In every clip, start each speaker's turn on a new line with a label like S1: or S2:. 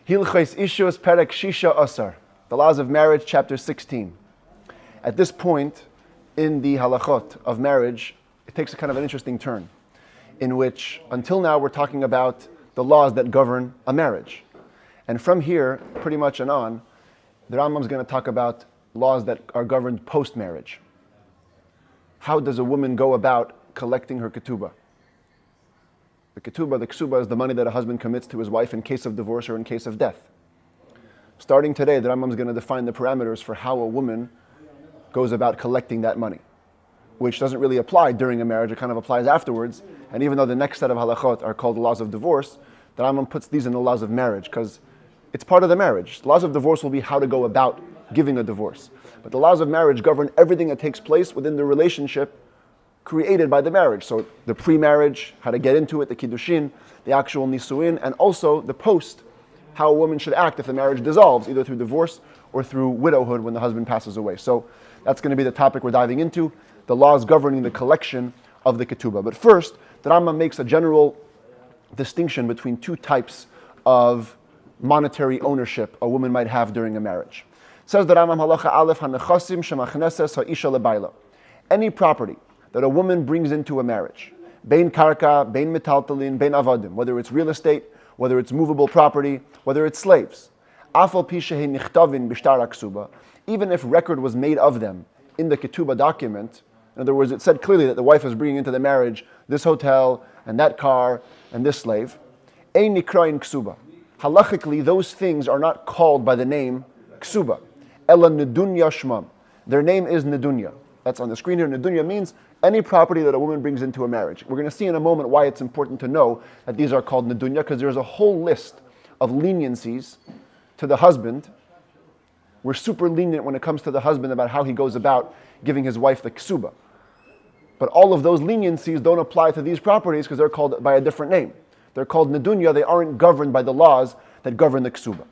S1: Hilchos Ishus Perek Shisha Asar, the laws of marriage, chapter 16. At this point in the halachot of marriage, it takes a kind of an interesting turn, in which until now we're talking about the laws that govern a marriage. And from here, pretty much and on, the Rambam is going to talk about laws that are governed post-marriage. How does a woman go about collecting her ketubah? The kesubah is the money that a husband commits to his wife in case of divorce or in case of death. Starting today, the Rambam is going to define the parameters for how a woman goes about collecting that money, which doesn't really apply during a marriage, it kind of applies afterwards. And even though the next set of halachot are called the laws of divorce, the Rambam puts these in the laws of marriage because it's part of the marriage. The laws of divorce will be how to go about giving a divorce. But the laws of marriage govern everything that takes place within the relationship created by the marriage. So the pre-marriage, how to get into it, the kiddushin, the actual nisuin, and also the post, how a woman should act if the marriage dissolves, either through divorce or through widowhood when the husband passes away. So that's going to be the topic we're diving into, the laws governing the collection of the ketubah. But first, the Rambam makes a general distinction between two types of monetary ownership a woman might have during a marriage. It says the Rambam halacha aleph hanechasim shemachneses ha'isha lebayla. Any property that a woman brings into a marriage, bein karka, bein metaltalin, bein avadim, whether it's real estate, whether it's movable property, whether it's slaves, afal pi shehe nichtavin b'shtar kesubah, even if record was made of them in the ketubah document. In other words, it said clearly that the wife is bringing into the marriage this hotel and that car and this slave. Ein nikrain kesubah. Halachically, those things are not called by the name kesubah. Ela nedunya shmam. Their name is nedunya. That's on the screen here. Nedunya means any property that a woman brings into a marriage. We're going to see in a moment why it's important to know that these are called nedunya, because there's a whole list of leniencies to the husband. We're super lenient when it comes to the husband about how he goes about giving his wife the kesubah. But all of those leniencies don't apply to these properties because they're called by a different name. They're called nedunya. They aren't governed by the laws that govern the kesubah.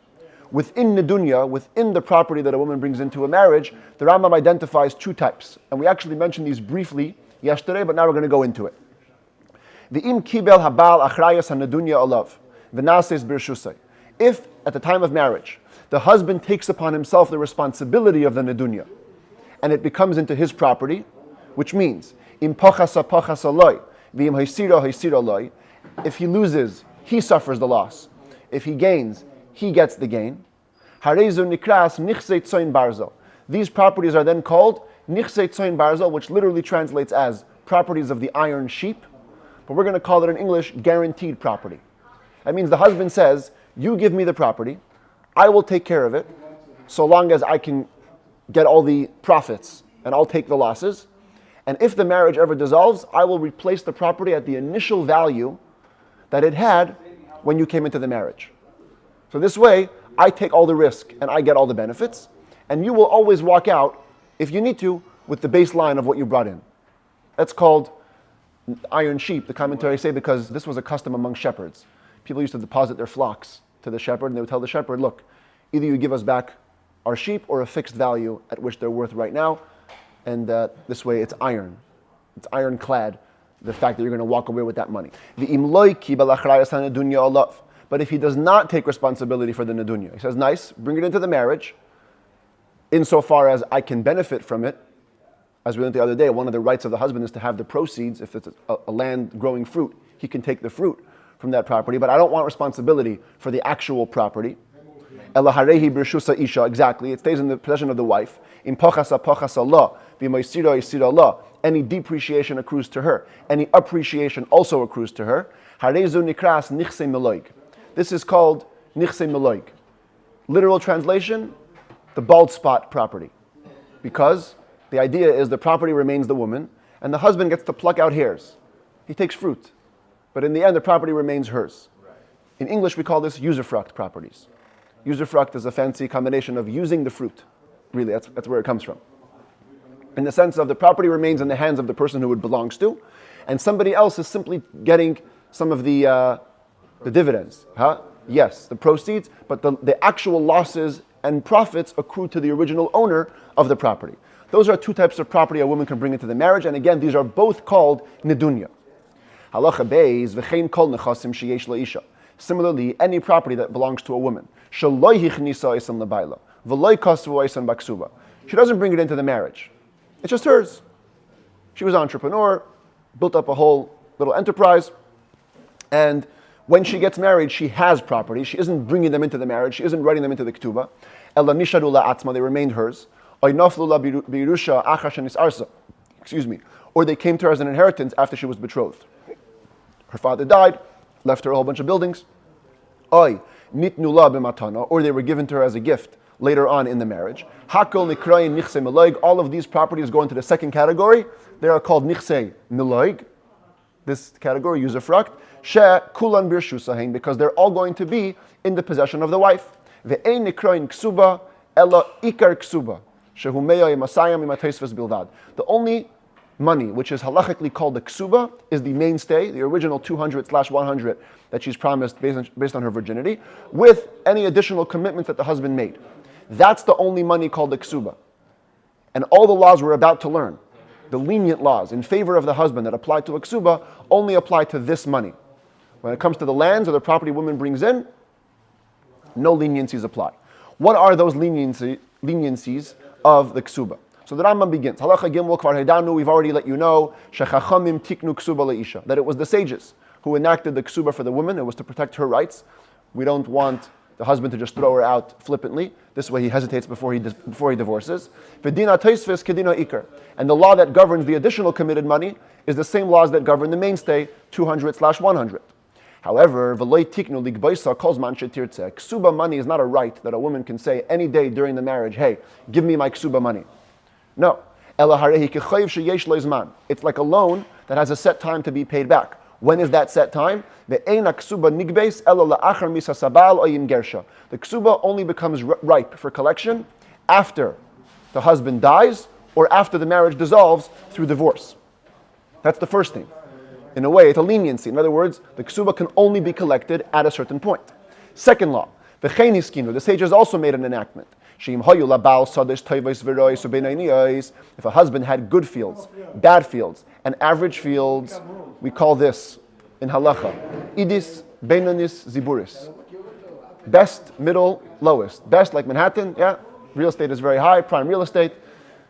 S1: Within nedunya, within the property that a woman brings into a marriage, the Rambam identifies two types. And we actually mentioned these briefly yesterday, but now we're going to go into it. V'im kibel habal achrayas hanedunya olav, v'nases birshusay. If, at the time of marriage, the husband takes upon himself the responsibility of the nedunya, and it becomes into his property, which means, im pochasa pochasa loy, v'im haisira haisira loy, if he loses, he suffers the loss. If he gains, he gets the gain. Harezu nikras nichsei tzoin barzel. These properties are then called nichsei tzoin barzel, which literally translates as properties of the iron sheep, but we're going to call it in English guaranteed property. That means the husband says, you give me the property, I will take care of it, so long as I can get all the profits, and I'll take the losses. And if the marriage ever dissolves, I will replace the property at the initial value that it had when you came into the marriage. So this way, I take all the risk and I get all the benefits, and you will always walk out, if you need to, with the baseline of what you brought in. That's called iron sheep, the commentaries say, because this was a custom among shepherds. People used to deposit their flocks to the shepherd, and they would tell the shepherd, look, either you give us back our sheep or a fixed value at which they're worth right now, and this way it's iron. It's ironclad, the fact that you're going to walk away with that money. But if he does not take responsibility for the nedunya, he says, nice, bring it into the marriage, insofar as I can benefit from it. As we learned the other day, one of the rights of the husband is to have the proceeds. If it's a land growing fruit, he can take the fruit from that property, but I don't want responsibility for the actual property. Elaharehi b'rshusa isha, exactly, it stays in the possession of the wife. In pochasa pochasa la, v'moisira isira la, any depreciation accrues to her. Any appreciation also accrues to her. Harezu nikras nichse meloig. This is called nichse meloig. Literal translation, the bald spot property. Because the idea is the property remains the woman, and the husband gets to pluck out hairs. He takes fruit. But in the end, the property remains hers. In English, we call this usufruct properties. Usufruct is a fancy combination of using the fruit. Really, that's where it comes from. In the sense of the property remains in the hands of the person who it belongs to, and somebody else is simply getting some of the dividends. Yes, the proceeds, but the actual losses and profits accrue to the original owner of the property. Those are two types of property a woman can bring into the marriage, and again, these are both called nedunya. Halacha beis v'chein kol nechasim sheyesh laisha. Similarly, any property that belongs to a woman, she doesn't bring it into the marriage. It's just hers. She was an entrepreneur, built up a whole little enterprise, and when she gets married, she has property. She isn't bringing them into the marriage. She isn't writing them into the Ketubah. They remained hers. Excuse me. Or they came to her as an inheritance after she was betrothed. Her father died, left her a whole bunch of buildings. Or they were given to her as a gift later on in the marriage. All of these properties go into the second category. They are called nichsei miloig. This category, usufruct, kulan birshusahin, because they're all going to be in the possession of the wife. Ve'ein nikroin kesubah ela ikar kesubah shehu me'ay masayam imatesves bildad. The only money which is halachically called the kesubah is the mainstay, the original 200/100 that she's promised based on her virginity, with any additional commitments that the husband made. That's the only money called the kesubah. And all the laws we're about to learn, the lenient laws in favor of the husband that apply to a kesubah, only apply to this money. When it comes to the lands or the property woman brings in, no leniencies apply. What are those leniencies of the kesubah? So the Rambam begins. Halacha gimel kvar hedanu. We've already let you know shechachamim tiknu kesubah leisha, that it was the sages who enacted the kesubah for the woman. It was to protect her rights. We don't want the husband to just throw her out flippantly. This way he hesitates before he divorces. V'dina toisves kedina ikar. And the law that governs the additional committed money is the same laws that govern the mainstay 200/100. However, v'loy tiknu ligboisa kol zman shetirtzeh. Kesubah money is not a right that a woman can say any day during the marriage, hey, give me my kesubah money. No. It's like a loan that has a set time to be paid back. When is that set time? The kesubah only becomes ripe for collection after the husband dies or after the marriage dissolves through divorce. That's the first thing. In a way, it's a leniency. In other words, the kesubah can only be collected at a certain point. Second law, the sages also made an enactment. If a husband had good fields, bad fields, and average fields, we call this in halacha idis, beinonis, ziburis. Best, middle, lowest. Best, like Manhattan, yeah, real estate is very high, prime real estate.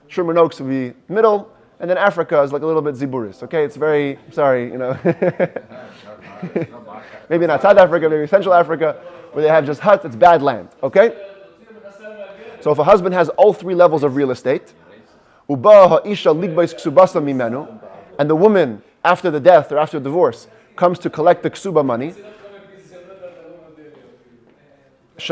S1: Sherman Oaks would be middle, and then Africa is like a little bit ziburis. Okay, it's very, sorry, maybe not South Africa, maybe Central Africa, where they have just huts, it's bad land, okay? So if a husband has all three levels of real estate, and the woman, after the death or after divorce, comes to collect the kesubah money, the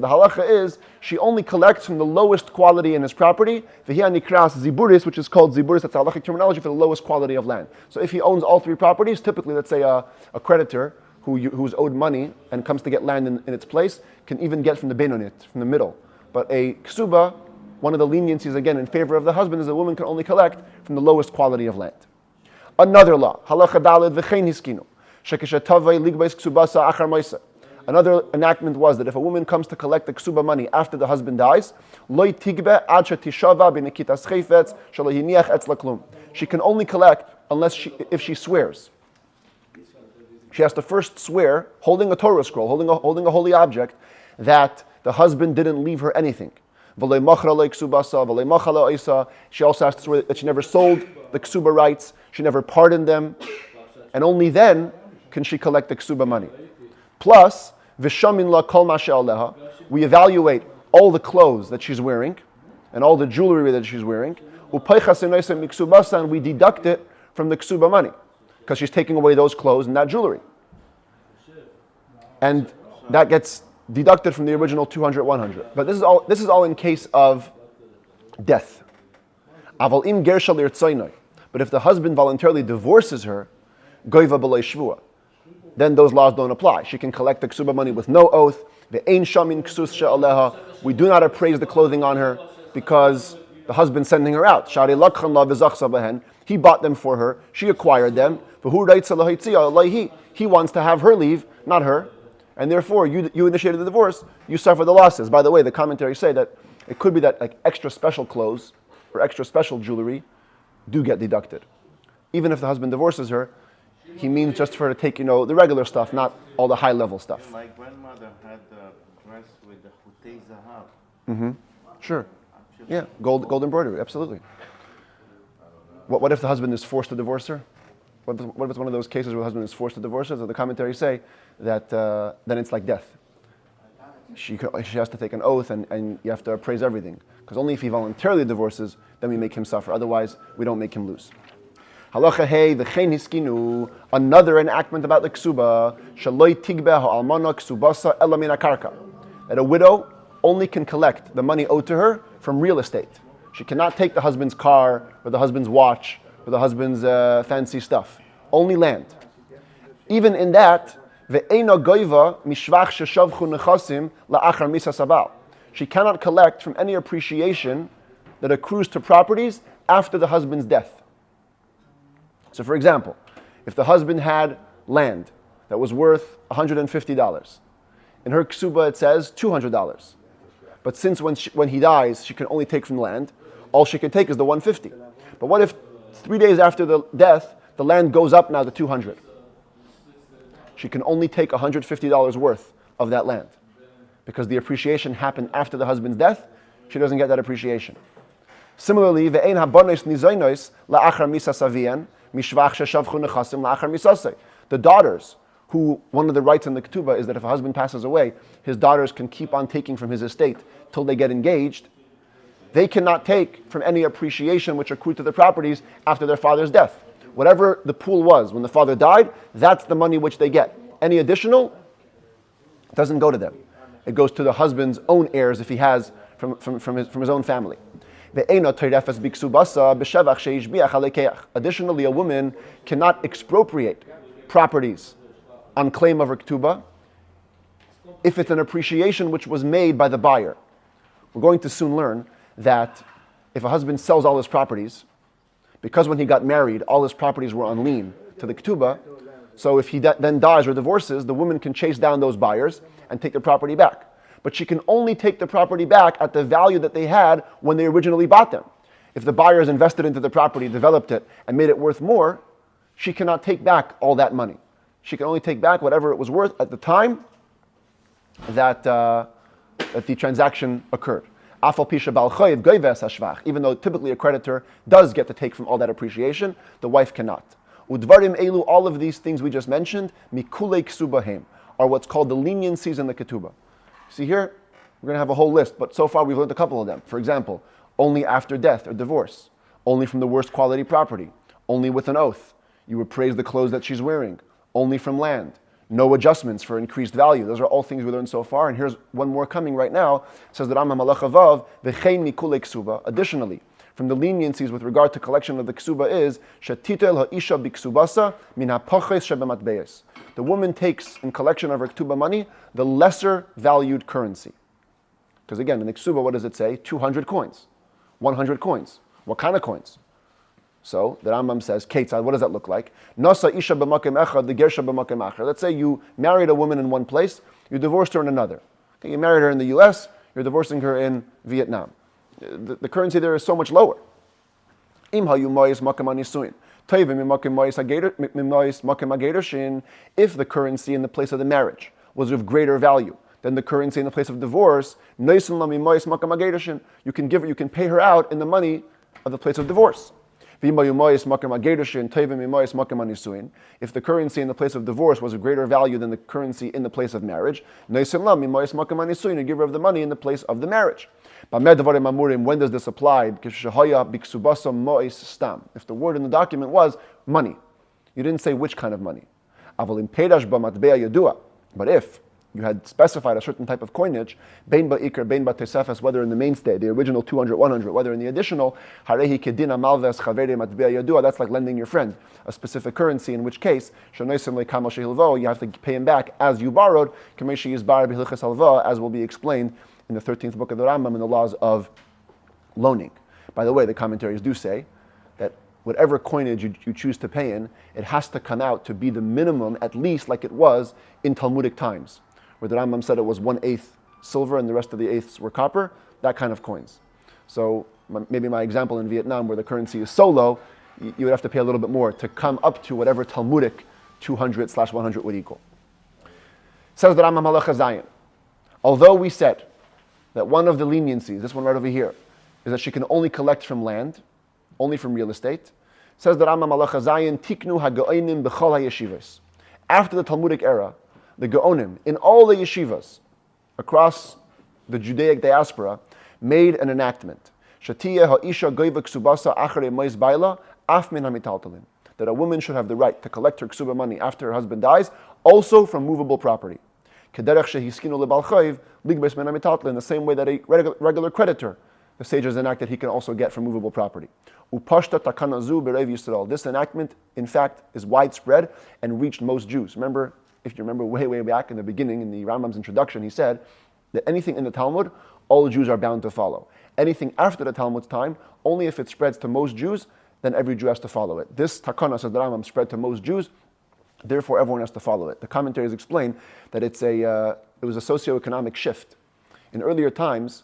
S1: halacha is she only collects from the lowest quality in his property, ziburis, which is called ziburis, that's halachic terminology for the lowest quality of land. So if he owns all three properties, typically, let's say a creditor who's owed money and comes to get land in its place, can even get from the benonit, from the middle. But a kesubah, one of the leniencies again in favor of the husband, is a woman can only collect from the lowest quality of land. Another law, halacha daled v'chein hiskinu, shekeshetavei ligbais kesubasa achar moisa. Another enactment was that if a woman comes to collect the kesubah money after the husband dies, loy tigbe ad shetishava b'nekitas chayfetz shelo hiniach etz laklum. She can only collect if she swears. She has to first swear, holding a Torah scroll, holding a holy object, that the husband didn't leave her anything. She also has to swear that she never sold the kesubah rights, she never pardoned them, and only then can she collect the kesubah money. Plus, we evaluate all the clothes that she's wearing and all the jewelry that she's wearing, and we deduct it from the kesubah money, because she's taking away those clothes and that jewelry. And that gets deducted from the original 200/100. But this is all in case of death. But if the husband voluntarily divorces her, then those laws don't apply. She can collect the kesubah money with no oath. We do not appraise the clothing on her because the husband's sending her out. He bought them for her. She acquired them. He wants to have her leave, not her. And therefore, you initiated the divorce. You suffer the losses. By the way, the commentaries say that it could be that like extra special clothes or extra special jewelry do get deducted. Even if the husband divorces her, he means just for her to take, the regular stuff, not all the high-level stuff.
S2: My grandmother had a dress with the chutei zahav.
S1: Mm-hmm. Sure. Yeah, gold embroidery, absolutely. What if the husband is forced to divorce her? What if it's one of those cases where the husband is forced to divorce her? So the commentaries say that then it's like death. She has to take an oath and you have to appraise everything. Because only if he voluntarily divorces, then we make him suffer. Otherwise, we don't make him lose. Halacha hey, v'chein hiskinu, another enactment about the Kesubah, shaloi tigbeh ha'almana Kesubasa ela min hakarka. That a widow only can collect the money owed to her from real estate. She cannot take the husband's car, or the husband's watch, or the husband's fancy stuff. Only land. Even in that, ve'eina goiva mishvach sheshavchu nechasim la'achar misas habal. She cannot collect from any appreciation that accrues to properties after the husband's death. So for example, if the husband had land that was worth $150, in her Kesubah it says $200. But since when he dies, she can only take from land, all she can take is the $150. But what if 3 days after the death, the land goes up now to $200? She can only take $150 worth of that land. Because the appreciation happened after the husband's death, she doesn't get that appreciation. Similarly, ve'ein habonos nizonos la'achar misas avian mishvach sheshavchu nechasim la'achar misasei. The daughters, who one of the rights in the ketubah is that if a husband passes away, his daughters can keep on taking from his estate till they get engaged. They cannot take from any appreciation which accrued to the properties after their father's death. Whatever the pool was when the father died, that's the money which they get. Any additional doesn't go to them. It goes to the husband's own heirs if he has from his own family. Additionally, a woman cannot expropriate properties on claim of her ketubah if it's an appreciation which was made by the buyer. We're going to soon learn that if a husband sells all his properties, because when he got married, all his properties were on lien to the ketubah, so if he then dies or divorces, the woman can chase down those buyers and take the property back. But she can only take the property back at the value that they had when they originally bought them. If the buyers invested into the property, developed it, and made it worth more, she cannot take back all that money. She can only take back whatever it was worth at the time that the transaction occurred. Even though typically a creditor does get to take from all that appreciation, the wife cannot. Udvarim elu, all of these things we just mentioned, mikulei ksubahim, are what's called the leniencies in the ketubah. See here, we're going to have a whole list, but so far we've learned a couple of them. For example, only after death or divorce, only from the worst quality property, only with an oath. You appraise the clothes that she's wearing, only from land. No adjustments for increased value. Those are all things we learned so far, and here's one more coming right now. It says that Rambam halacha vav v'chein mikulei ksubah. Additionally, from the leniencies with regard to collection of the Kesubah is shetitel ha'isha b'ksubasa min ha'poches shebematbeis. The woman takes in collection of her Ketubah money the lesser valued currency. Because again, in the Kesubah, what does it say? 200 coins, 100 coins. What kind of coins? So the Rambam says, Ketzad, what does that look like? Nasa isha b'makem echad, the gersha b'makem acher. Let's say you married a woman in one place, you divorced her in another. Okay, you married her in the US, you're divorcing her in Vietnam. The currency there is so much lower. If the currency in the place of the marriage was of greater value than the currency in the place of divorce, you can pay her out in the money of the place of divorce. If the currency in the place of divorce was of greater value than the currency in the place of marriage, you give her of the money in the place of the marriage. When does this apply? If the word in the document was money, you didn't say which kind of money. But if you had specified a certain type of coinage, bein ba'ikr, bein ba'tesefes, whether in the mainstay, the original 200, 100, whether in the additional, harehi kedina malves chaveri matbea yadua, that's like lending your friend a specific currency, in which case, shanoisim le'kama shehilvo, you have to pay him back as you borrowed, kameshi yizbar b'hilchos halva, as will be explained in the 13th book of the Rambam in the laws of loaning. By the way, the commentaries do say that whatever coinage you choose to pay in, it has to come out to be the minimum, at least like it was in Talmudic times, where the Rambam said it was 1/8 silver and the rest of the eighths were copper, that kind of coins. So maybe my example in Vietnam, where the currency is so low, you would have to pay a little bit more to come up to whatever Talmudic 200/100 would equal. Says the Rambam Halacha Zayin. Although we said that one of the leniencies, this one right over here, is that she can only collect from land, only from real estate. Says the Rambam Halacha Zayin, Tiknu ha-Gaonim b'chol ha-yeshivas. After the Talmudic era, the Gaonim, in all the yeshivas, across the Judaic diaspora, made an enactment. Shatiyeh ha'isha goyva ksubasa acharei mois baila, af min hamitaltalin. That a woman should have the right to collect her ksuba money after her husband dies, also from movable property. Kederech shehiskinu lebal chayiv, ligbes min hamitaltalin, the same way that a regular creditor, the sages enacted, he can also get from movable property. Upashta takana zu b'reiv Yisrael. This enactment, in fact, is widespread and reached most Jews. Remember, if you remember way back in the beginning, in the Rambam's introduction, he said that anything in the Talmud, all Jews are bound to follow. Anything after the Talmud's time, only if it spreads to most Jews, then every Jew has to follow it. This takana, says the Rambam, spread to most Jews, therefore everyone has to follow it. The commentaries explain that it was a socioeconomic shift. In earlier times,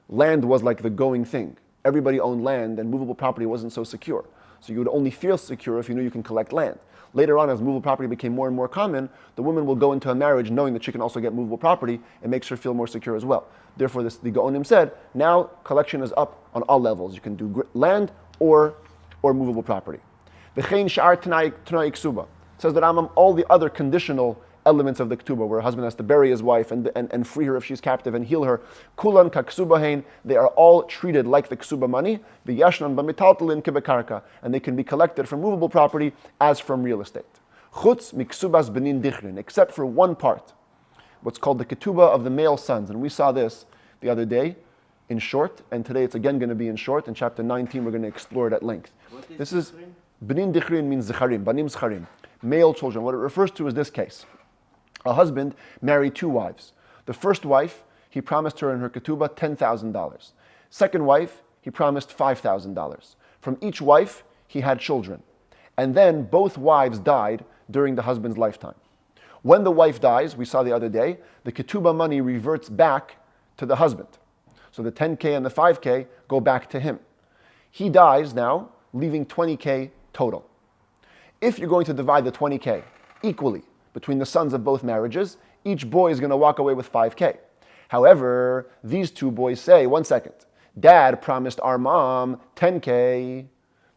S1: land was like the going thing. Everybody owned land and movable property wasn't so secure. So you would only feel secure if you knew you can collect land. Later on, as movable property became more and more common, the woman will go into a marriage knowing that she can also get movable property. It makes her feel more secure as well. Therefore, the Gaonim said, now collection is up on all levels. You can do land or movable property. V'chein sha'ar t'nai Kesubah. Says the Rambam, all the other conditional elements of the ketubah, where a husband has to bury his wife and free her if she's captive and heal her. Kulan ka kesubahein, they are all treated like the kesubah money. V'yashnan b'mitaltalin kebekarka, and they can be collected from movable property as from real estate. Chutz miksubas benin dichrin, except for one part, what's called the ketubah of the male sons. And we saw this the other day in short, and today it's again going to be in short. In chapter 19, we're going to explore it at length. This is benin dichrin means zecharim, banim zecharim, male children. What it refers to is this case. A husband married two wives. The first wife, he promised her in her ketubah $10,000. Second wife, he promised $5,000. From each wife, he had children. And then both wives died during the husband's lifetime. When the wife dies, we saw the other day, the ketubah money reverts back to the husband. So the 10K and the 5K go back to him. He dies now, leaving 20K total. If you're going to divide the 20K equally between the sons of both marriages, each boy is going to walk away with 5K. However, these two boys say, 1 second, Dad promised our mom 10K,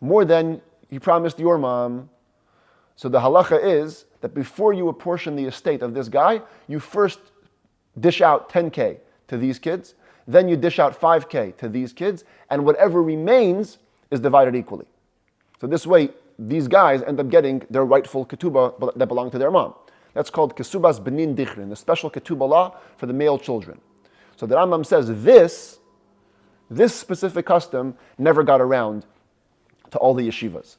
S1: more than he promised your mom. So the halacha is that before you apportion the estate of this guy, you first dish out 10K to these kids, then you dish out 5K to these kids, and whatever remains is divided equally. So this way, these guys end up getting their rightful ketubah that belong to their mom. That's called Kesubah's benin dichrin, the special ketubah law for the male children. So the Rambam says this specific custom never got around to all the yeshivas.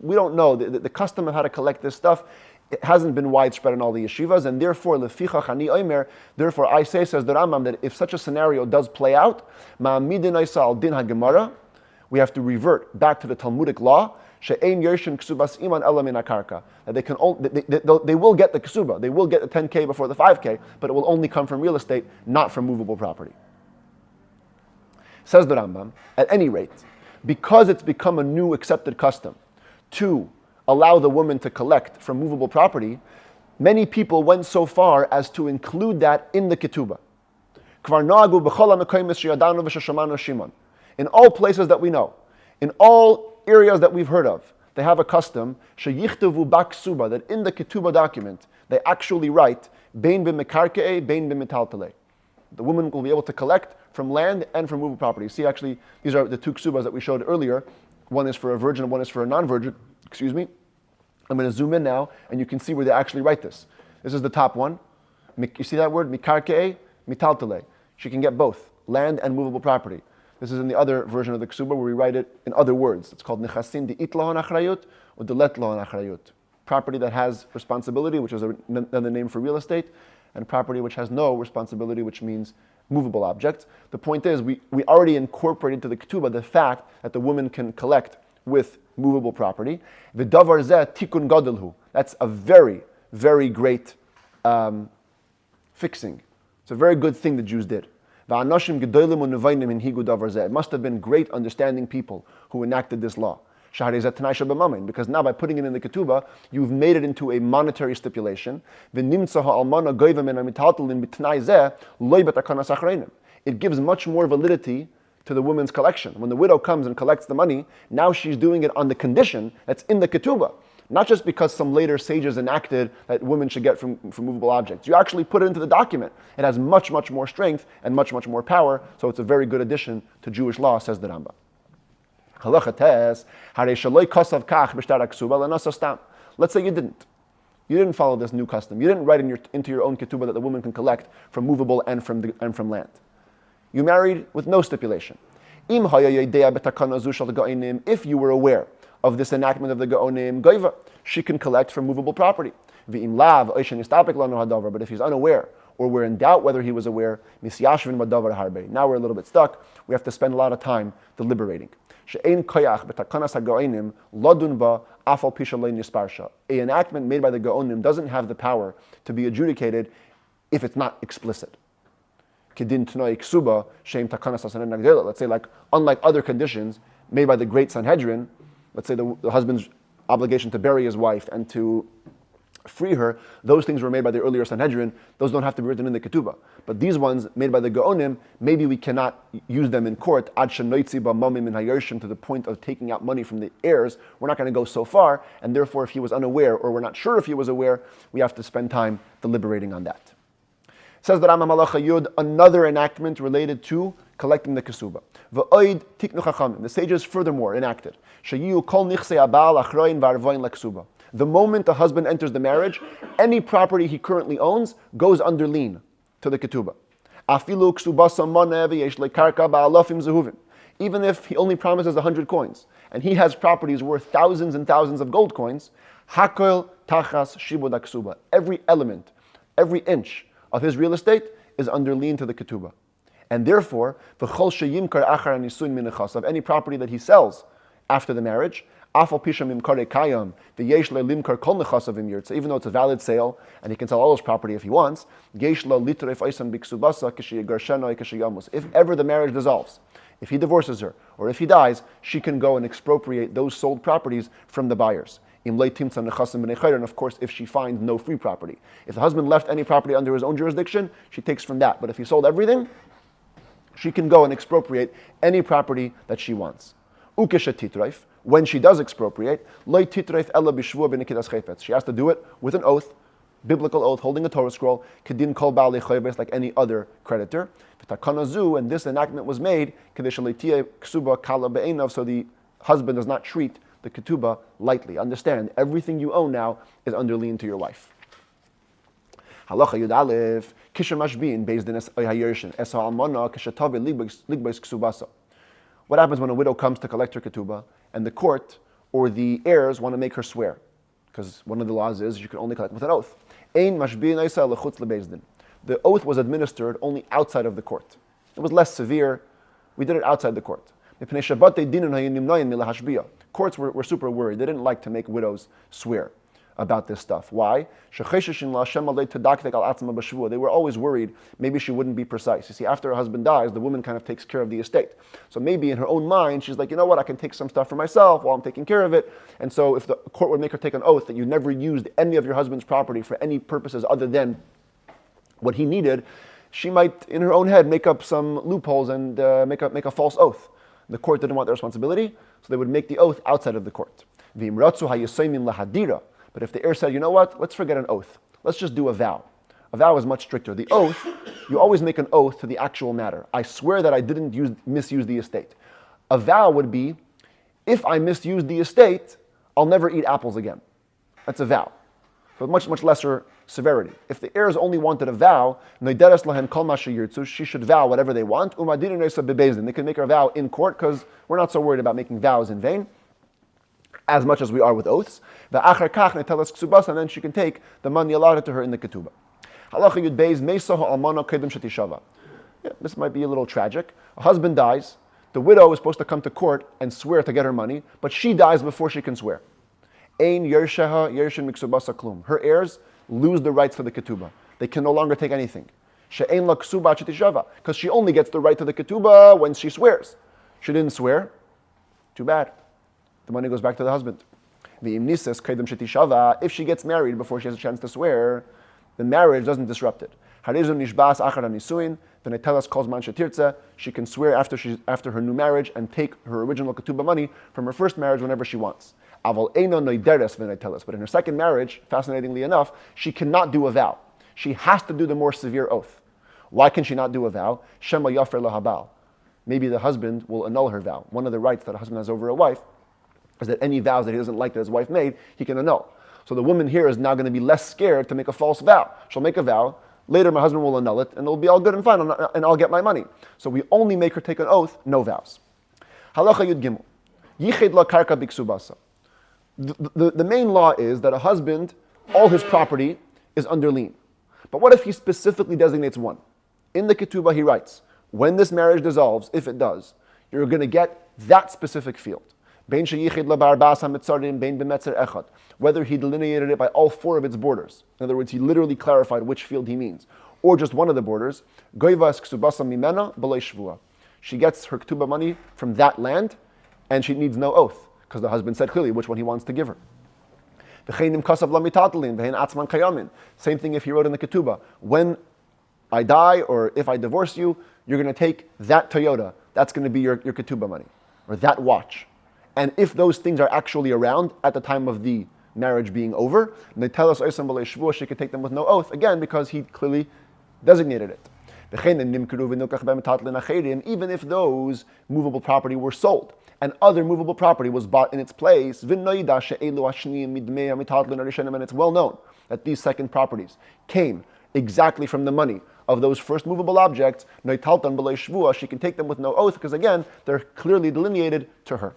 S1: We don't know, the custom of how to collect this stuff, it hasn't been widespread in all the yeshivas, and therefore, therefore I say, says the Rambam, that if such a scenario does play out, we have to revert back to the Talmudic law, that they will get the kesubah, they will get the 10K before the 5K, but it will only come from real estate, not from movable property. Says the Rambam, at any rate, because it's become a new accepted custom to allow the woman to collect from movable property, many people went so far as to include that in the ketubah. In all places that we know, in all areas that we've heard of, they have a custom, that in the ketubah document, they actually write, bein b'mekarke'e, bein b'metaltalei. The woman will be able to collect from land and from movable property. See, actually, these are the two kesubahs that we showed earlier. One is for a virgin and one is for a non-virgin. Excuse me. I'm going to zoom in now, and you can see where they actually write this. This is the top one. You see that word? Mikarke'e, mitaltalei. She can get both, land and movable property. This is in the other version of the Kesubah where we write it in other words. It's called nechasim de'it lahon achrayut or delet lahon achrayut. Property that has responsibility, which is another name for real estate, and property which has no responsibility, which means movable objects. The point is, we already incorporated into the Ketubah the fact that the woman can collect with movable property. V'davar zeh tikun gadolhu. That's a very, very great fixing. It's a very good thing the Jews did. It must have been great understanding people who enacted this law. Because now by putting it in the ketubah, you've made it into a monetary stipulation. It gives much more validity to the woman's collection. When the widow comes and collects the money, now she's doing it on the condition that's in the ketubah. Not just because some later sages enacted that women should get from movable objects. You actually put it into the document. It has much, much more strength and much, much more power, so it's a very good addition to Jewish law, says the Rambam. Let's say you didn't. You didn't follow this new custom. You didn't write into your own ketubah that the woman can collect from movable and from land. You married with no stipulation. If you were aware of this enactment of the Gaonim Goiva, she can collect from movable property. But if he's unaware, or we're in doubt whether he was aware, now we're a little bit stuck. We have to spend a lot of time deliberating. An enactment made by the Gaonim doesn't have the power to be adjudicated if it's not explicit. Let's say, like, unlike other conditions made by the great Sanhedrin, let's say the husband's obligation to bury his wife and to free her, those things were made by the earlier Sanhedrin. Those don't have to be written in the ketubah. But these ones made by the Gaonim, maybe we cannot use them in court to the point of taking out money from the heirs. We're not going to go so far, and therefore if he was unaware or we're not sure if he was aware, we have to spend time deliberating on that. Says the Rambam Halacha Yud, another enactment related to collecting the Kesubah. The sages furthermore enacted, the moment the husband enters the marriage, any property he currently owns goes under lien to the ketubah. Even if he only promises 100 coins, and he has properties worth thousands and thousands of gold coins, every element, every inch of his real estate is under lien to the ketubah. And therefore, of any property that he sells after the marriage, even though it's a valid sale and he can sell all his property if he wants, if ever the marriage dissolves, if he divorces her or if he dies, she can go and expropriate those sold properties from the buyers. And of course, if she finds no free property. If the husband left any property under his own jurisdiction, she takes from that. But if he sold everything, she can go and expropriate any property that she wants. When she does expropriate, she has to do it with an oath, biblical oath, holding a Torah scroll, like any other creditor. And this enactment was made so the husband does not treat the ketubah lightly. Understand, everything you own now is under lien to your wife. Halacha Yud Aleph, Kisha Mashbin, based in Esa Almana, Kisha Tavi Ligbais Kesubasa. What happens when a widow comes to collect her ketubah and the court or the heirs want to make her swear? Because one of the laws is you can only collect with an oath. Ein Mashbin Esa Lechutz Lebezdin. The oath was administered only outside of the court. It was less severe. We did it outside the court. Courts were super worried. They didn't like to make widows swear about this stuff. Why? They were always worried maybe she wouldn't be precise. You see, after her husband dies, the woman kind of takes care of the estate. So maybe in her own mind, she's like, you know what, I can take some stuff for myself while I'm taking care of it. And so if the court would make her take an oath that you never used any of your husband's property for any purposes other than what he needed, she might, in her own head, make up some loopholes and make a false oath. The court didn't want the responsibility, so they would make the oath outside of the court. But if the heir said, you know what, let's forget an oath. Let's just do a vow. A vow is much stricter. The oath, you always make an oath to the actual matter. I swear that I didn't misuse the estate. A vow would be, if I misuse the estate, I'll never eat apples again. That's a vow. So much, much lesser severity. If the heirs only wanted a vow, she should vow whatever they want. They can make her vow in court because we're not so worried about making vows in vain, as much as we are with oaths. And then she can take the money allotted to her in the ketubah. This might be a little tragic. A husband dies. The widow is supposed to come to court and swear to get her money, but she dies before she can swear. Her heirs lose the rights to the ketubah. They can no longer take anything. Because she only gets the right to the ketubah when she swears. She didn't swear. Too bad. The money goes back to the husband. If she gets married before she has a chance to swear, the marriage doesn't disrupt it. She can swear after her new marriage and take her original ketubah money from her first marriage whenever she wants. But in her second marriage, fascinatingly enough, she cannot do a vow. She has to do the more severe oath. Why can she not do a vow? Shema yafer lahabal. Maybe the husband will annul her vow. One of the rights that a husband has over a wife is that any vows that he doesn't like that his wife made, he can annul. So the woman here is now going to be less scared to make a false vow. She'll make a vow. Later, my husband will annul it, and it'll be all good and fine, and I'll get my money. So we only make her take an oath, no vows. Halacha Yud Gimel. Yiched la karka biksubasa. The main law is that a husband, all his property is under lien. But what if he specifically designates one? In the ketubah he writes, when this marriage dissolves, if it does, you're going to get that specific field. Whether he delineated it by all four of its borders. In other words, he literally clarified which field he means. Or just one of the borders. She gets her ketubah money from that land, and she needs no oath, because the husband said clearly which one he wants to give her. Same thing if he wrote in the ketubah, when I die or if I divorce you, you're going to take that Toyota. That's going to be your ketubah money, or that watch. And if those things are actually around at the time of the marriage being over, they tell us she could take them with no oath, again, because he clearly designated it. Even if those movable property were sold, and other movable property was bought in its place, and it's well known that these second properties came exactly from the money of those first movable objects, she can take them with no oath, because again, they're clearly delineated to her.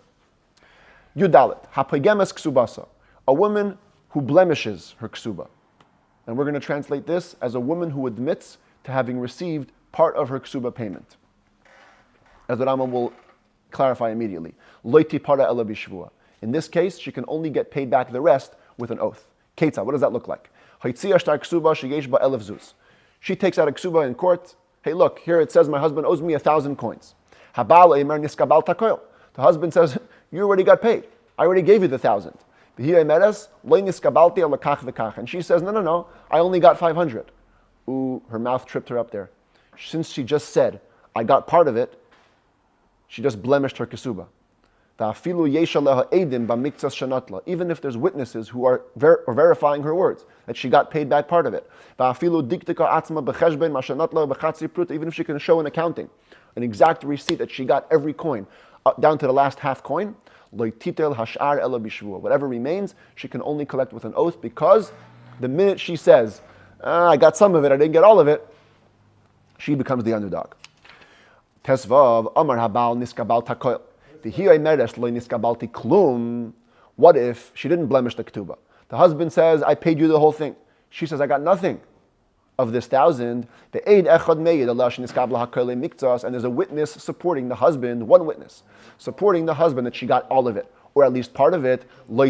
S1: Yudalit, hapogemes ksubasa, a woman who blemishes her ksubah. And we're going to translate this as a woman who admits to having received part of her ksubah payment. As the Rambam will clarify immediately. Loiti para ela bishvua. In this case, she can only get paid back the rest with an oath. Ketzah, what does that look like? She takes out a ksubah in court. Hey, look, here it says my husband owes me 1,000 coins. The husband says, you already got paid. I already gave you the 1,000. And she says, no, I only got 500. Ooh, her mouth tripped her up there. Since she just said, I got part of it, she just blemished her kesubah. Even if there's witnesses who are verifying her words, that she got paid back part of it. Even if she can show in accounting an exact receipt that she got every coin, down to the last half coin, whatever remains, she can only collect with an oath, because the minute she says, I got some of it, I didn't get all of it, she becomes the underdog. Tesvav, Amar Habal Niskabal Takoil. What if she didn't blemish the ketubah? The husband says, I paid you the whole thing. She says, I got nothing of this 1,000. And there's a witness supporting the husband, one witness, supporting the husband that she got all of it, or at least part of it. So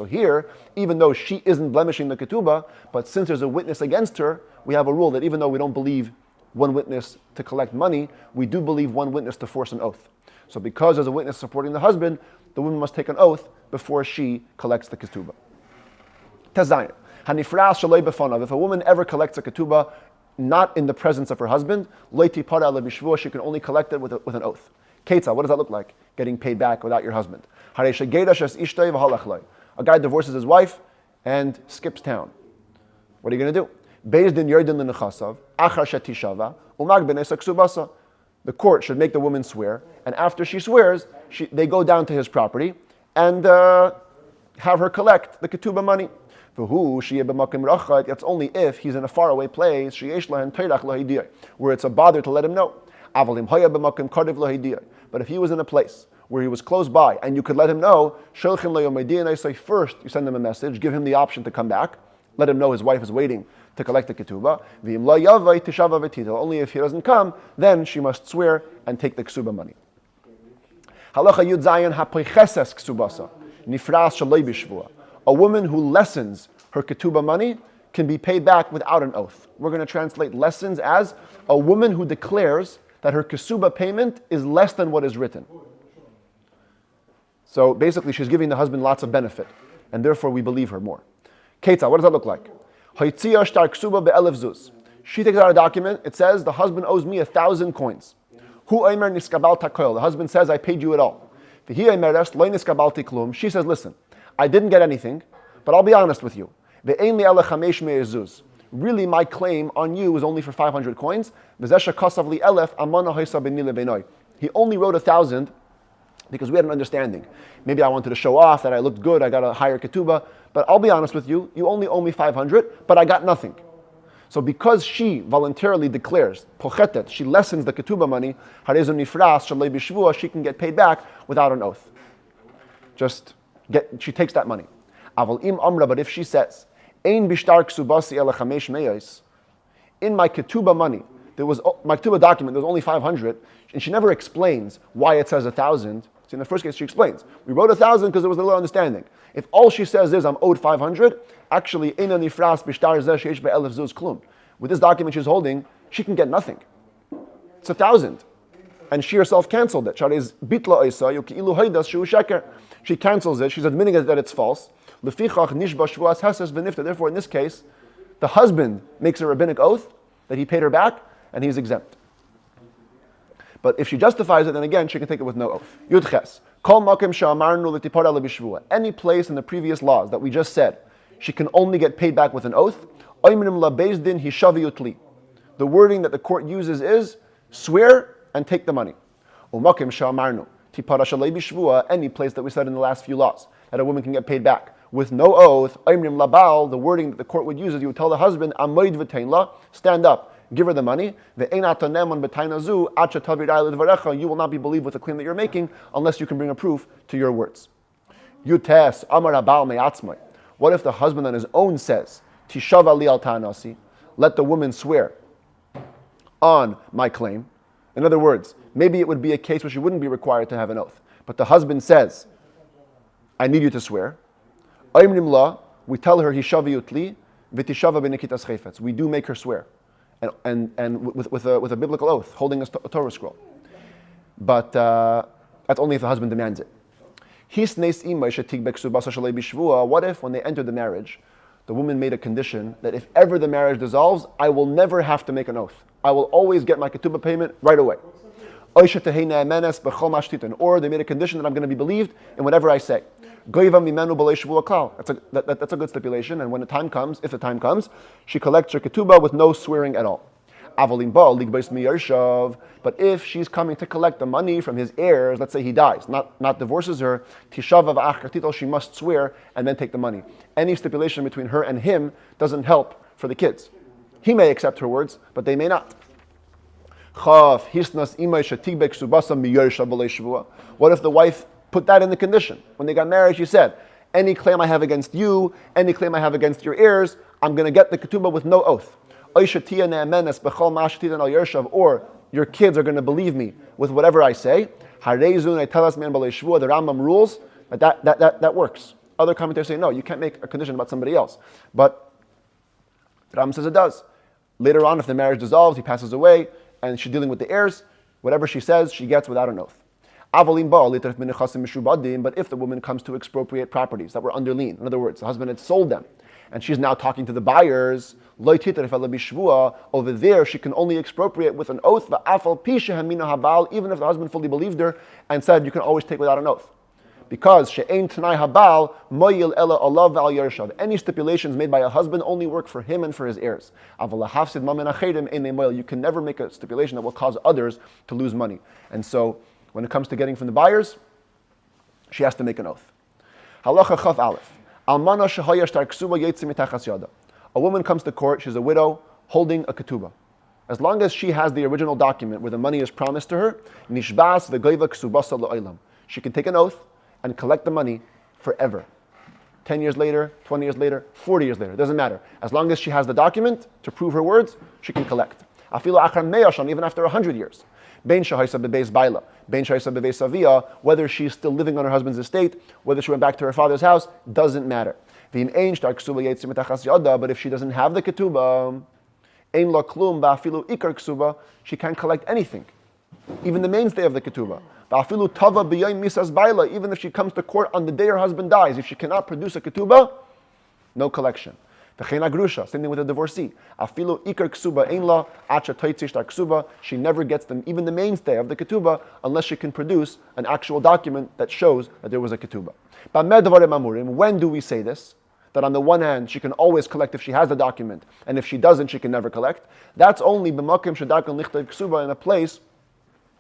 S1: here, even though she isn't blemishing the ketubah, but since there's a witness against her, we have a rule that even though we don't believe one witness to collect money, we do believe one witness to force an oath. So because there's a witness supporting the husband, the woman must take an oath before she collects the ketubah. Tazayin. If a woman ever collects a ketubah not in the presence of her husband, she can only collect it with an oath. Ketzah, what does that look like? Getting paid back without your husband. A guy divorces his wife and skips town. What are you going to do? The court should make the woman swear, and after she swears, they go down to his property and have her collect the ketubah money. That's only if he's in a faraway place where it's a bother to let him know. But if he was in a place where he was close by and you could let him know, first you send him a message, give him the option to come back, let him know his wife is waiting to collect the ketubah. Only if he doesn't come, then she must swear and take the kesubah money. A woman who lessens her ketubah money can be paid back without an oath. We're going to translate lessens as a woman who declares that her kesubah payment is less than what is written. So basically, she's giving the husband lots of benefit, and therefore we believe her more. Ketzah, what does that look like? Hoitzia shtar Kesubah be'elef zuz. She takes out a document. It says the husband owes me 1,000 coins. Hu omer niskabal takoil. The husband says I paid you it all. V'hi omeres lo niskabalti klum. She says, listen, I didn't get anything, but I'll be honest with you. Ve'ein li ele chamesh me'ezuz. Really, my claim on you is only for 500 coins. V'zesha kasav li elef amana hoisa b'ni lebenoi. He only wrote 1,000 because we had an understanding. Maybe I wanted to show off that I looked good, I got a higher ketubah, but I'll be honest with you, you only owe me 500, but I got nothing. So because she voluntarily declares, pochetet, she lessens the ketubah money, harezun nifras shalei b'shvua, she can get paid back without an oath. She takes that money. Aval im amra, but if she says, ein bishtar ksubasi ele chamesh meyos, in my ketubah money, my ketubah document, there was only 500, and she never explains why it says 1,000. See, in the first case, she explains. We wrote 1,000 because there was a little understanding. If all she says is, I'm owed 500, actually, eina nifras bishtar zeh sheish be'elef zuz klum. With this document she's holding, she can get nothing. It's 1,000. And she herself canceled it. Shacharis bitla oisa yuki'ilu haydas shu sheker. She cancels it. She's admitting that it's false. Lefichach nishba shvuas hases v'nifta. Therefore, in this case, the husband makes a rabbinic oath that he paid her back, and he's exempt. But if she justifies it, then again, she can take it with no oath. Yudches. Kol makim she'amarnu l'tipara lebishvua. Any place in the previous laws that we just said, she can only get paid back with an oath. Oimrim la bezdin hishavi utli. The wording that the court uses is, swear and take the money. Umakim she'amarnu tipara shalei bishvua. Any place that we said in the last few laws, that a woman can get paid back with no oath. Oimrim la baal. The wording that the court would use is, you would tell the husband, amoid v'tein la, stand up. Give her the money. You will not be believed with the claim that you're making unless you can bring a proof to your words. What if the husband on his own says, let the woman swear on my claim? In other words, maybe it would be a case where she wouldn't be required to have an oath. But the husband says, I need you to swear. We tell her, we do make her swear. And with a biblical oath, holding a Torah scroll. But that's only if the husband demands it. What if, when they entered the marriage, the woman made a condition that if ever the marriage dissolves, I will never have to make an oath. I will always get my ketubah payment right away. Or they made a condition that I'm going to be believed in whatever I say. That's a good stipulation, and when the time comes, if the time comes, she collects her ketubah with no swearing at all. But if she's coming to collect the money from his heirs, let's say he dies, not divorces her, she must swear and then take the money. Any stipulation between her and him doesn't help for the kids. He may accept her words, but they may not. What if the wife put that in the condition? When they got married, she said, any claim I have against you, any claim I have against your heirs, I'm going to get the ketubah with no oath. Or your kids are going to believe me with whatever I say. The Rambam rules that works. Other commentators say, no, you can't make a condition about somebody else. But the Rambam says it does. Later on, if the marriage dissolves, he passes away, and she's dealing with the heirs, whatever she says, she gets without an oath. But if the woman comes to expropriate properties that were under lien, in other words, the husband had sold them, and she's now talking to the buyers, over there she can only expropriate with an oath, even if the husband fully believed her and said you can always take without an oath. Because any stipulations made by a husband only work for him and for his heirs. You can never make a stipulation that will cause others to lose money. And so, when it comes to getting from the buyers, she has to make an oath. Halacha Chaf Aleph. A woman comes to court, she's a widow, holding a ketubah. As long as she has the original document where the money is promised to her, nishbas v'goiva kesubasa lo'olam. She can take an oath and collect the money forever. 10 years later, 20 years later, 40 years later, it doesn't matter. As long as she has the document to prove her words, she can collect. Even after 100 years. Whether she's still living on her husband's estate, whether she went back to her father's house, doesn't matter. But if she doesn't have the ketubah, she can't collect anything, even the mainstay of the ketubah. Va'afilu tava b'yayim misas baila. Even if she comes to court on the day her husband dies, if she cannot produce a ketubah, no collection. V'chein agrusha, same thing with a divorcee. Afilu ikar kesubah ein la, acha toitzi shtar kesubah. She never gets them, even the mainstay of the ketubah, unless she can produce an actual document that shows that there was a ketubah. When do we say this? That on the one hand, she can always collect if she has the document, and if she doesn't, she can never collect. That's only b'makim shedakan lichtav kesubah, in a place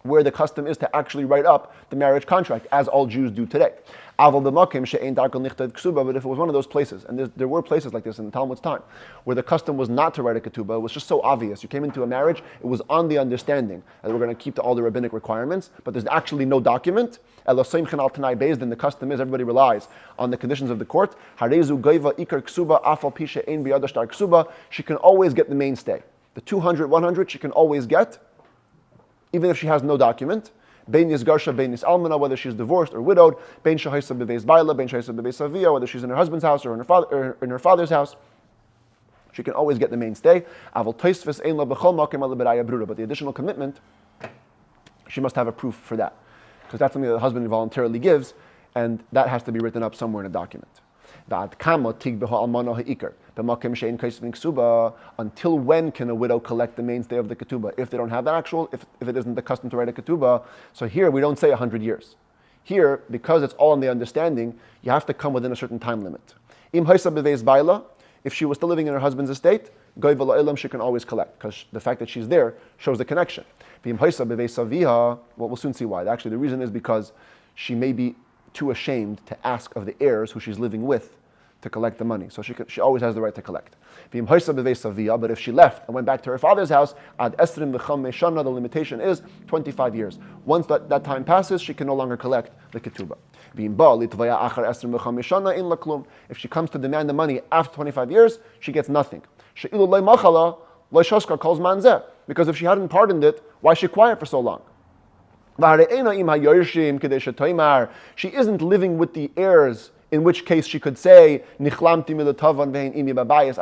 S1: where the custom is to actually write up the marriage contract, as all Jews do today. Aval b'makim she'ein dakan lichtav kesubah, but if it was one of those places, and there were places like this in the Talmud's time, where the custom was not to write a ketubah, it was just so obvious. You came into a marriage, it was on the understanding that we're going to keep all the rabbinic requirements, but there's actually no document. Eloseim chen al tanai beis din, the custom is everybody relies on the conditions of the court. Harezu goiva ikar kesubah afal pi she'ein biyada shtar kesubah. She can always get the mainstay. The 200, 100 she can always get, even if she has no document. Bein yisgarsha, bein yis almana, whether she's divorced or widowed. Bein shahaisa bebeis baila, bein shahaisa bebeis avia, whether she's in her husband's house or in her father's house. She can always get the mainstay. Aval toisves ein la b'chol makim ala b'raya bruda. But the additional commitment, she must have a proof for that, because that's something that the husband voluntarily gives, and that has to be written up somewhere in a document. Until when can a widow collect the mainstay of the ketubah? If they don't have that actual, if it isn't the custom to write a ketubah, so here we don't say 100 years. Here, because it's all on the understanding, you have to come within a certain time limit. If she was still living in her husband's estate, she can always collect, because the fact that she's there shows the connection. Well, we'll soon see why. Actually, the reason is because she may be too ashamed to ask of the heirs who she's living with to collect the money. So she always has the right to collect. But if she left and went back to her father's house, the limitation is 25 years. Once that time passes, she can no longer collect the ketubah. If she comes to demand the money after 25 years, she gets nothing. Because if she hadn't pardoned it, why is she quiet for so long? She isn't living with the heirs, in which case she could say, I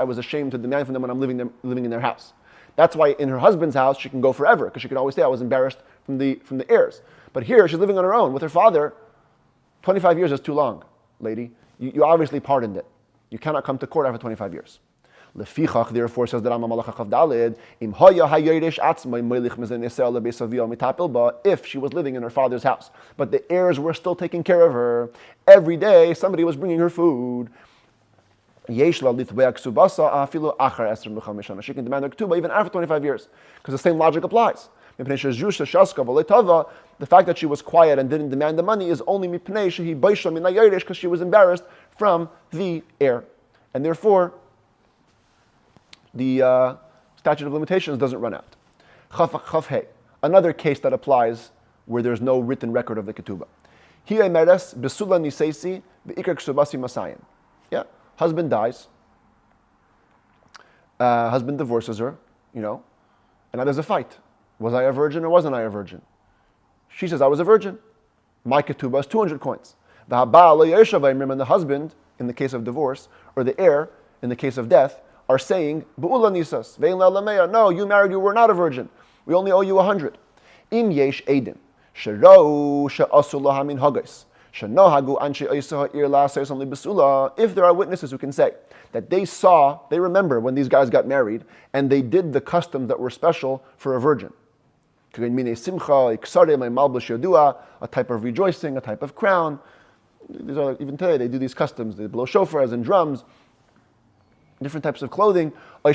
S1: was ashamed to demand from them when I'm living in their house. That's why in her husband's house she can go forever, because she can always say, I was embarrassed from the heirs. But here she's living on her own with her father. 25 years is too long, lady. You obviously pardoned it. You cannot come to court after 25 years. Lefichach, therefore, says the Rambam Malachav Dalid, if she was living in her father's house, but the heirs were still taking care of her, every day somebody was bringing her food, she can demand her ketubah even after 25 years, because the same logic applies. The fact that she was quiet and didn't demand the money is only because she was embarrassed from the heir, and therefore the statute of limitations doesn't run out. Chaf Hey, another case that applies where there's no written record of the ketubah. Yeah, husband dies, husband divorces her, and now there's a fight. Was I a virgin or wasn't I a virgin? She says, I was a virgin. My ketubah is 200 coins. And the husband, in the case of divorce, or the heir, in the case of death, are saying, no, you married, you were not a virgin. We only owe you 100. Im yesh edin, if there are witnesses who can say that they remember when these guys got married, and they did the customs that were special for a virgin. A type of rejoicing, a type of crown. Even today they do these customs. They blow shofars and drums, different types of clothing, or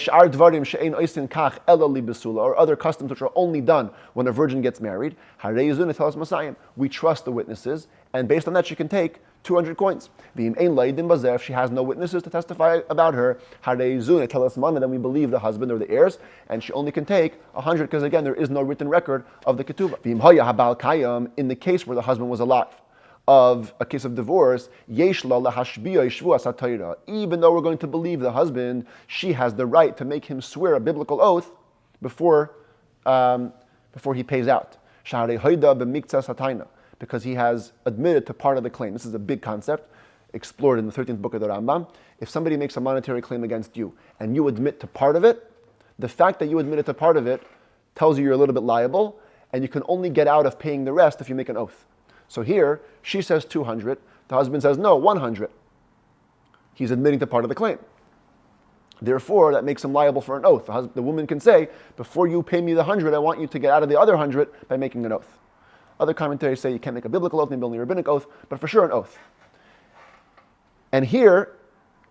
S1: other customs which are only done when a virgin gets married. We trust the witnesses, and based on that she can take 200 coins. If she has no witnesses to testify about her, then we believe the husband or the heirs, and she only can take 100, because again there is no written record of the ketubah. In the case where the husband was alive, of a case of divorce, even though we're going to believe the husband, she has the right to make him swear a biblical oath before he pays out. Because he has admitted to part of the claim. This is a big concept explored in the 13th book of the Rambam. If somebody makes a monetary claim against you and you admit to part of it, the fact that you admitted to part of it tells you you're a little bit liable, and you can only get out of paying the rest if you make an oath. So here, she says 200, the husband says, no, 100. He's admitting to part of the claim. Therefore, that makes him liable for an oath. The woman can say, before you pay me the 100, I want you to get out of the other 100 by making an oath. Other commentaries say you can't make a biblical oath, maybe only a rabbinic oath, but for sure an oath. And here,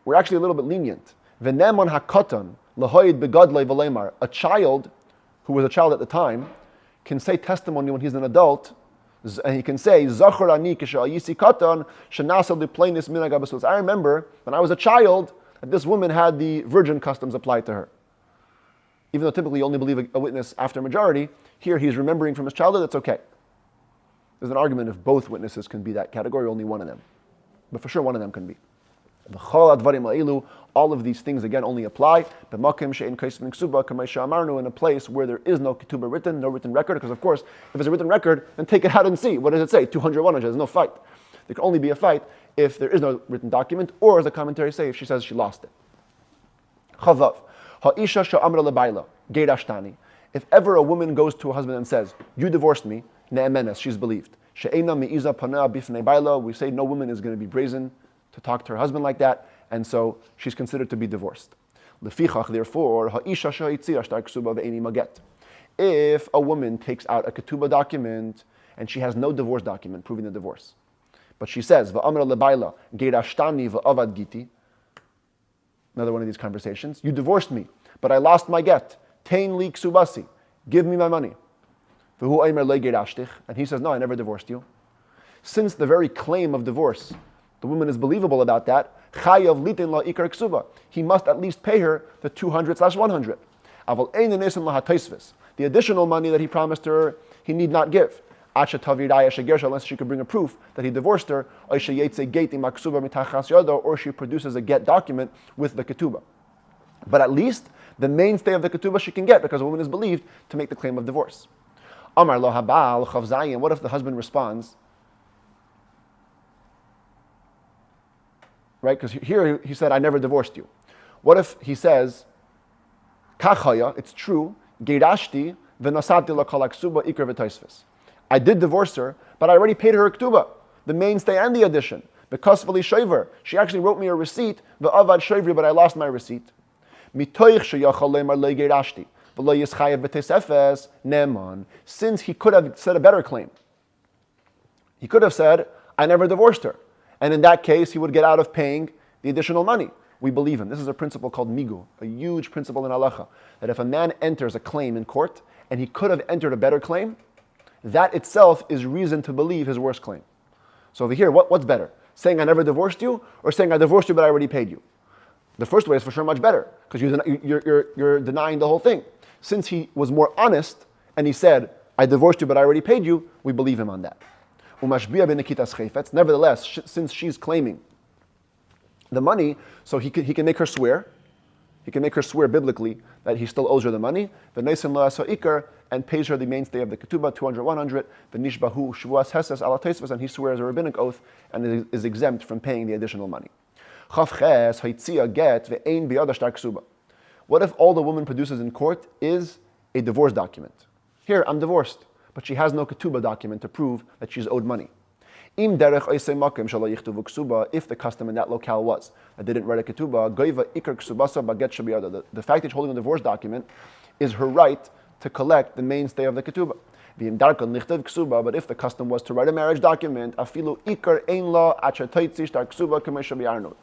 S1: we're actually a little bit lenient. V'nemon hakotan lahoid begadlei v'leimar. A child, who was a child at the time, can say testimony when he's an adult, and he can say, Zachor ani kishayisi katan shenasa liplainis minhag habesulas. I remember when I was a child that this woman had the virgin customs applied to her. Even though typically you only believe a witness after majority, here he's remembering from his childhood, that's okay. There's an argument if both witnesses can be that category, only one of them. But for sure one of them can be. All of these things again only apply in a place where there is no ketubah written, no written record, because of course, if there's a written record, then take it out and see. What does it say? 200, 100, there's no fight. There can only be a fight if there is no written document, or as the commentaries say, if she says she lost it. Chavav. Ha'isha sha'amra lebayla, geirashtani. If ever a woman goes to a husband and says, you divorced me, ne'emenes, she's believed. She'ena mi'iza panea bifnei bayla, we say no woman is going to be brazen to talk to her husband like that, and so she's considered to be divorced. Lefichach, therefore, ha'isha sha'itzira shtar kesubah ve'eni maget. If a woman takes out a ketubah document and she has no divorce document proving the divorce, but she says, va'amra lebayla, geirashtani va'avad giti, another one of these conversations, you divorced me, but I lost my get. Tain li ksubasi, give me my money. And he says, no, I never divorced you. Since the very claim of divorce, the woman is believable about that, he must at least pay her the 200/100. The additional money that he promised her, he need not give. Unless she could bring a proof that he divorced her, or she produces a get document with the ketubah. But at least the mainstay of the ketubah she can get, because a woman is believed to make the claim of divorce. Amar lo habal chav zayin. What if the husband responds? Right, because here he said, I never divorced you. What if he says, kachaya, it's true, geirashti v'nasati lakal ksubah ikar v'toisves. I did divorce her, but I already paid her a ketubah, the mainstay and the addition. Because v'li shoiver, she actually wrote me a receipt, v'avad shoivri, but I lost my receipt. Mitoich sheyachal lemar le geirashti. Since he could have said a better claim. He could have said, I never divorced her. And in that case, he would get out of paying the additional money. We believe him. This is a principle called migu, a huge principle in halacha, that if a man enters a claim in court, and he could have entered a better claim, that itself is reason to believe his worst claim. So over here, what's better? Saying I never divorced you, or saying I divorced you but I already paid you? The first way is for sure much better, because you're denying the whole thing. Since he was more honest, and he said, I divorced you, but I already paid you, we believe him on that. Nevertheless, since she's claiming the money, so he can make her swear. He can make her swear biblically that he still owes her the money. And pays her the mainstay of the ketubah, 200, 100. And he swears a rabbinic oath and is exempt from paying the additional money. What if all the woman produces in court is a divorce document? Here, I'm divorced, but she has no ketubah document to prove that she's owed money. If the custom in that locale was that they didn't write a ketubah, the fact that she's holding a divorce document is her right to collect the mainstay of the ketubah. But if the custom was to write a marriage document,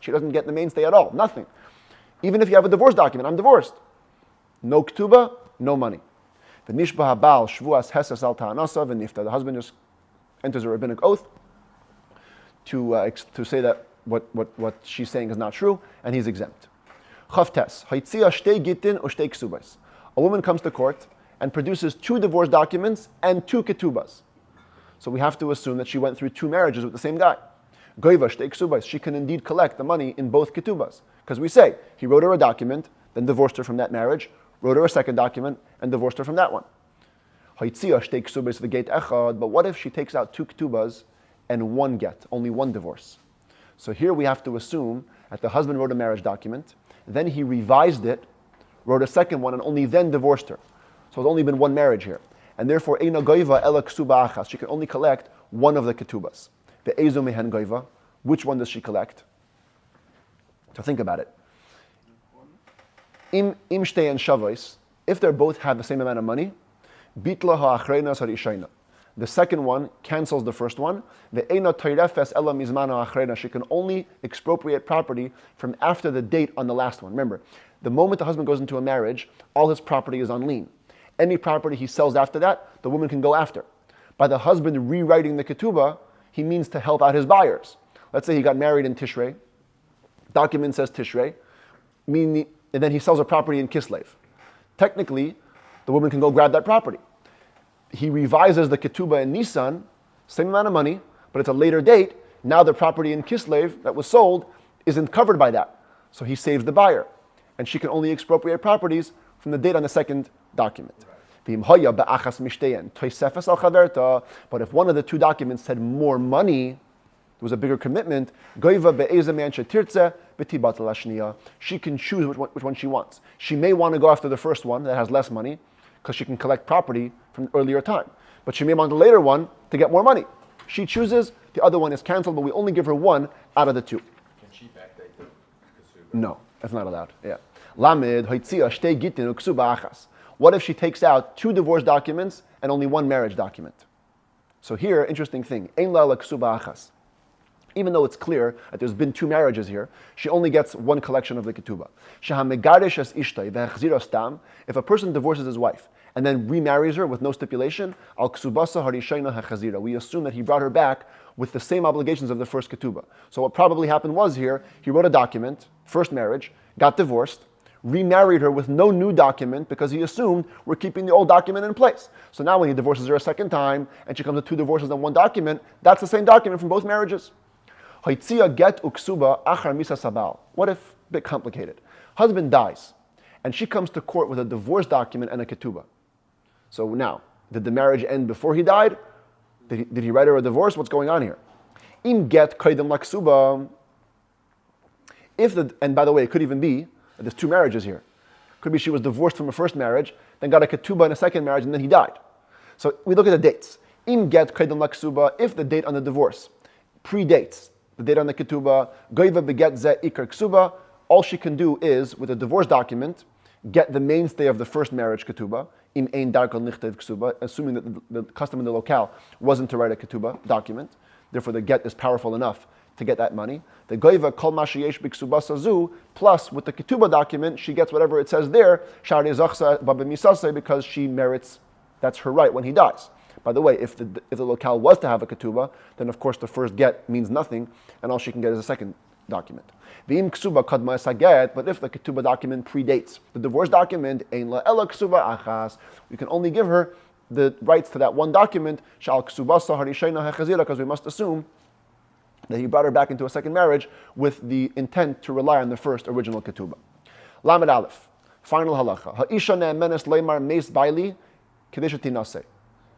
S1: she doesn't get the mainstay at all, nothing. Even if you have a divorce document, I'm divorced. No ketubah, no money. The husband just enters a rabbinic oath to say that what she's saying is not true, and he's exempt. A woman comes to court and produces 2 divorce documents and 2 ketubas. So we have to assume that she went through 2 marriages with the same guy. She can indeed collect the money in both ketubas. Because we say, he wrote her a document, then divorced her from that marriage, wrote her a second document, and divorced her from that one. But what if she takes out 2 ketubas and 1 get, only 1 divorce? So here we have to assume that the husband wrote a marriage document, then he revised it, wrote a second one, and only then divorced her. So it's only been 1 marriage here. and therefore eina goiva ela kesubah achas. She can only collect one of the ketubas. The ezo mehen goiva. Which one does she collect? So think about it. Im shtei and shavos. If they both have the same amount of money, bitla ha'achreinas harishayna. The second one cancels the first one. The eina toirefes ela mizman ha'achreina. She can only expropriate property from after the date on the last one. Remember, the moment the husband goes into a marriage, all his property is on lien. Any property he sells after that, the woman can go after. By the husband rewriting the ketubah, he means to help out his buyers. Let's say he got married in Tishrei. Document says Tishrei, meaning, and then he sells a property in Kislev. Technically, the woman can go grab that property. He revises the ketubah in Nisan, same amount of money, but it's a later date. Now the property in Kislev that was sold isn't covered by that. So he saves the buyer. And she can only expropriate properties from the date on the second document. But if one of the two documents said more money, there was a bigger commitment, she can choose which one she wants. She may want to go after the first one that has less money, because she can collect property from earlier time. But she may want the later one to get more money. She chooses, the other one is canceled, but we only give her one out of the two.
S3: Can she backdate the Kesubah?
S1: No, that's not allowed. Yeah. Lamed hoitzia shtei gitin uksubah achas. What if she takes out two divorce documents and only one marriage document? So here, interesting thing. Ein la kesubah achas. Even though it's clear that there's been two marriages here, she only gets one collection of the ketubah. If a person divorces his wife and then remarries her with no stipulation, al ksubasa harishayna hachazira. We assume that he brought her back with the same obligations of the first ketubah. So what probably happened was here, he wrote a document, first marriage, got divorced, remarried her with no new document because he assumed we're keeping the old document in place. So now when he divorces her a second time and she comes to two divorces on one document, that's the same document from both marriages. Get uksuba achar misa sabal. What if, a bit complicated, husband dies and she comes to court with a divorce document and a ketubah. So now, did the marriage end before he died? Did he write her a divorce? What's going on here? Im get kaidem laksuba. And by the way, it could even be that there's two marriages here. Could be she was divorced from a first marriage, then got a ketubah in a second marriage, and then he died. So we look at the dates. Im get kaidem laksuba. If the date on the divorce predates the date on the ketubah, goiva beget ze ikar kesubah. All she can do is, with a divorce document, get the mainstay of the first marriage ketubah, im ein darkon lichtev kesubah, assuming that the custom in the locale wasn't to write a ketubah document. Therefore, the get is powerful enough to get that money. The goiva kol ma sheyesh b'kesubah sazu, plus with the ketubah document, she gets whatever it says there, shari zachsa b'b'misaseh, because she merits, that's her right when he dies. By the way, if the locale was to have a ketubah, then of course the first get means nothing, and all she can get is a second document. V'im kesubah kadma esaget, but if the ketubah document predates the divorce document, ein la ela kesubah achas, we can only give her the rights to that one document, shal kesubasa harishayna hechazira, because we must assume that he brought her back into a second marriage with the intent to rely on the first original ketubah. Lamed Aleph, final halacha. Ha'isha ne'emenes leimar meis baili kedesha tinaseh.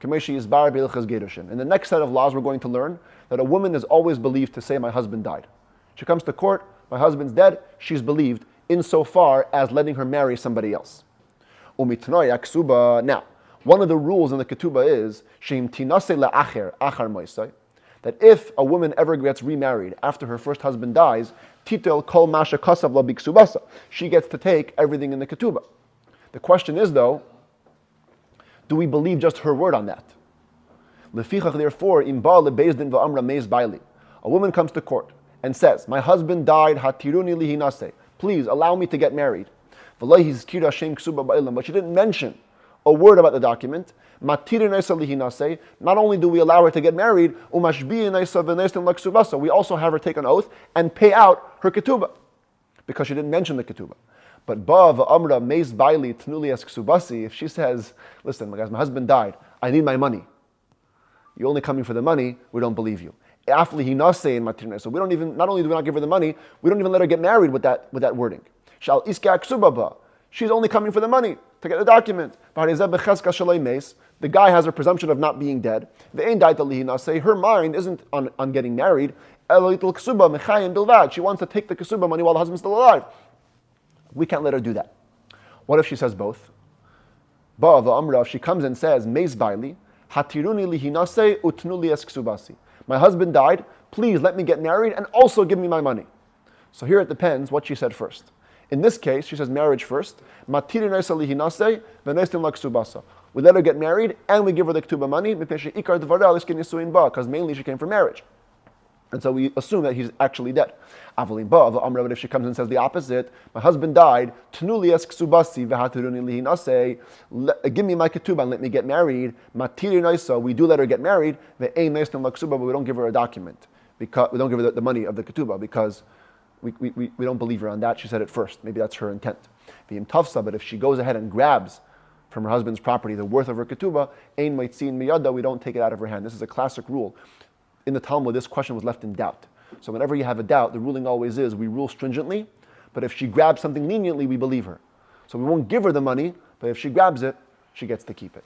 S1: In the next set of laws, we're going to learn that a woman is always believed to say, my husband died. She comes to court, my husband's dead, she's believed insofar as letting her marry somebody else. Now, one of the rules in the ketubah is that if a woman ever gets remarried after her first husband dies, titel kol masha kasav la biksubasa. She gets to take everything in the ketubah. The question is, though, do we believe just her word on that? Therefore, a woman comes to court and says, my husband died, hatiruni lihinase. Please allow me to get married. But she didn't mention a word about the document. Not only do we allow her to get married, we also have her take an oath and pay out her ketubah, because she didn't mention the ketubah. But if she says, listen, guys, my husband died, I need my money. You're only coming for the money, we don't believe you. So we don't even, not only do we not give her the money, we don't even let her get married with that wording. She's only coming for the money, to get the document. The guy has a presumption of not being dead. Her mind isn't on getting married. She wants to take the kesubah money while the husband's still alive. We can't let her do that. What if she says both? Ba v'amra, if she comes and says, Meis baili, hatiruni lihinase utnu li es kesubasi. My husband died, please let me get married and also give me my money. So here it depends what she said first. In this case, she says marriage first. Matiruni lihinase v'nestim la kesubasa. We let her get married and we give her the ketubah money because mainly she came for marriage. And so we assume that he's actually dead. But if she comes and says the opposite, my husband died, give me my ketubah and let me get married. We do let her get married, but we don't give her a document. Because we don't give her the money of the ketubah because we don't believe her on that. She said it first. Maybe that's her intent. But if she goes ahead and grabs from her husband's property the worth of her ketubah, ein maitzin miyada, we don't take it out of her hand. This is a classic rule. In the Talmud, this question was left in doubt. So whenever you have a doubt, the ruling always is we rule stringently, but if she grabs something leniently, we believe her. So we won't give her the money, but if she grabs it, she gets to keep it.